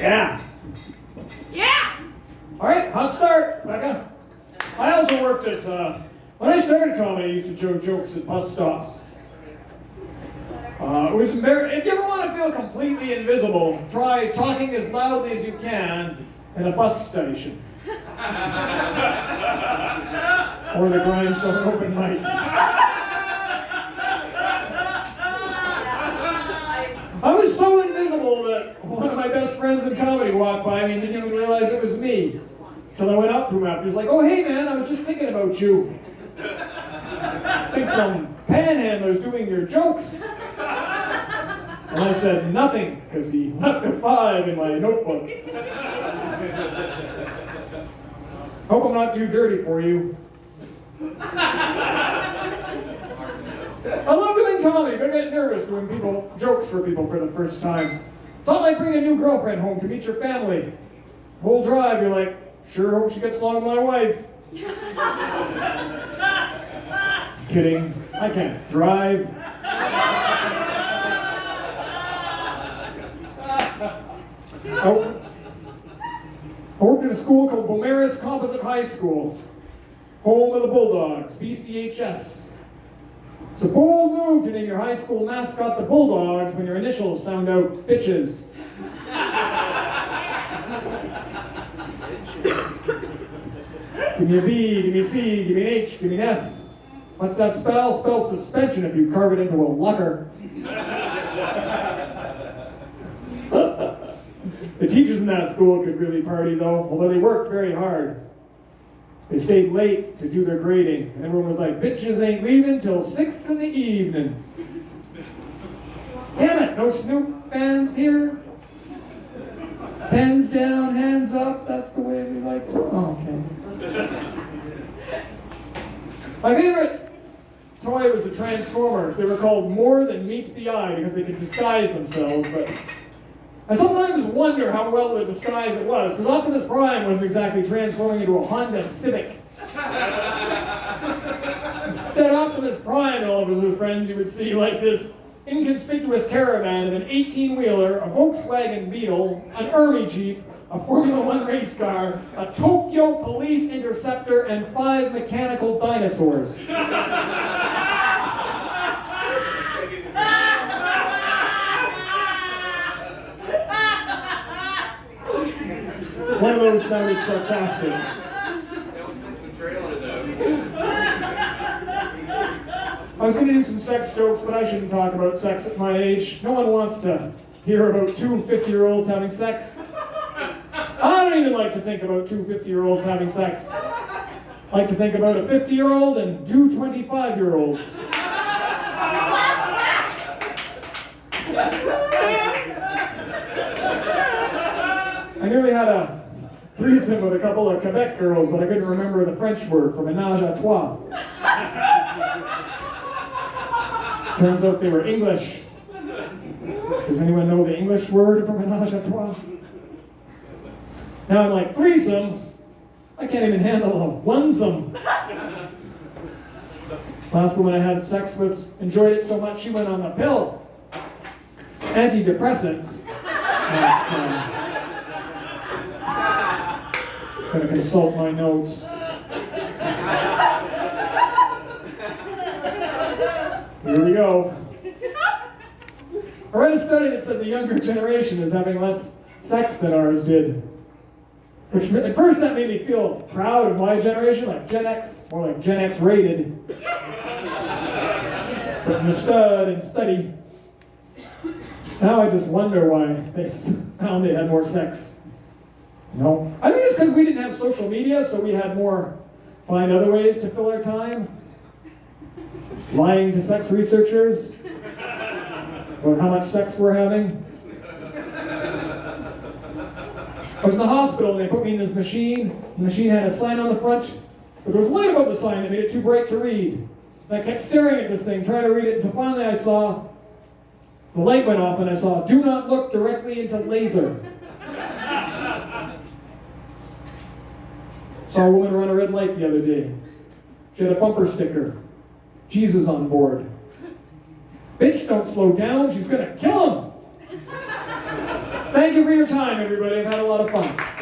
Yeah. Yeah! All right, hot start, Becca. I also worked at, when I started comedy, I used to joke jokes at bus stops. It was if you ever want to feel completely invisible, try talking as loudly as you can in a bus station. Or the Grindstone open mic. I was so invisible that one of my best friends in comedy walked by me and didn't even realize it was me. Till I went up to him after. He's like, "Oh, hey man, I was just thinking about you. I think some panhandler's doing your jokes." And I said nothing, because he left a 5 in my notebook. Hope I'm not too dirty for you. I love doing comedy, but I get nervous doing jokes for people for the first time. It's not like bringing a new girlfriend home to meet your family. Whole drive, you're like, "Sure hope she gets along with my wife." Kidding, I can't drive. Oh. I worked at a school called Beaumaris Composite High School, home of the Bulldogs, BCHS. It's a bold move to name your high school mascot the Bulldogs when your initials sound out bitches. Give me a B, give me a C, give me an H, give me an S. What's that spell? Spells suspension if you carve it into a locker. The teachers in that school could really party though, although they worked very hard. They stayed late to do their grading, and everyone was like, "Bitches ain't leaving till 6 in the evening." Damn it, no Snoop fans here? Pens down, hands up, that's the way we like to. Oh, okay. My favorite toy was the Transformers. They were called More Than Meets the Eye because they could disguise themselves, but I sometimes wonder how well the disguise it was, because Optimus Prime wasn't exactly transforming into a Honda Civic. Instead, Optimus Prime and all of his friends, you would see like this inconspicuous caravan of an 18-wheeler, a Volkswagen Beetle, an Army Jeep, a Formula One race car, a Tokyo Police Interceptor, and 5 mechanical dinosaurs. One of those sounded sarcastic. I was going to do some sex jokes, but I shouldn't talk about sex at my age. No one wants to hear about 2 50-year-olds having sex. I don't even like to think about 2 50-year-olds having sex. I like to think about a 50-year-old and 2 25-year-olds. I nearly had a threesome with a couple of Quebec girls, but I couldn't remember the French word for ménage à trois. Turns out they were English. Does anyone know the English word for ménage à trois? Now I'm like, threesome? I can't even handle a one-some. Last woman I had sex with enjoyed it so much she went on the pill. Antidepressants. Gonna consult my notes. Here we go. I read a study that said the younger generation is having less sex than ours did. Which at first that made me feel proud of my generation, like Gen X, more like Gen X rated. But the stud and study. Now I just wonder why they found they had more sex. No. I think it's because we didn't have social media, so we had more find other ways to fill our time. Lying to sex researchers about how much sex we're having. I was in the hospital and they put me in this machine. The machine had a sign on the front, but there was light above the sign that made it too bright to read. And I kept staring at this thing, trying to read it, until finally I saw, the light went off and I saw, "Do not look directly into laser." Saw a woman run a red light the other day. She had a bumper sticker. Jesus on board. "Bitch, don't slow down, she's gonna kill him." Thank you for your time, everybody. I've had a lot of fun.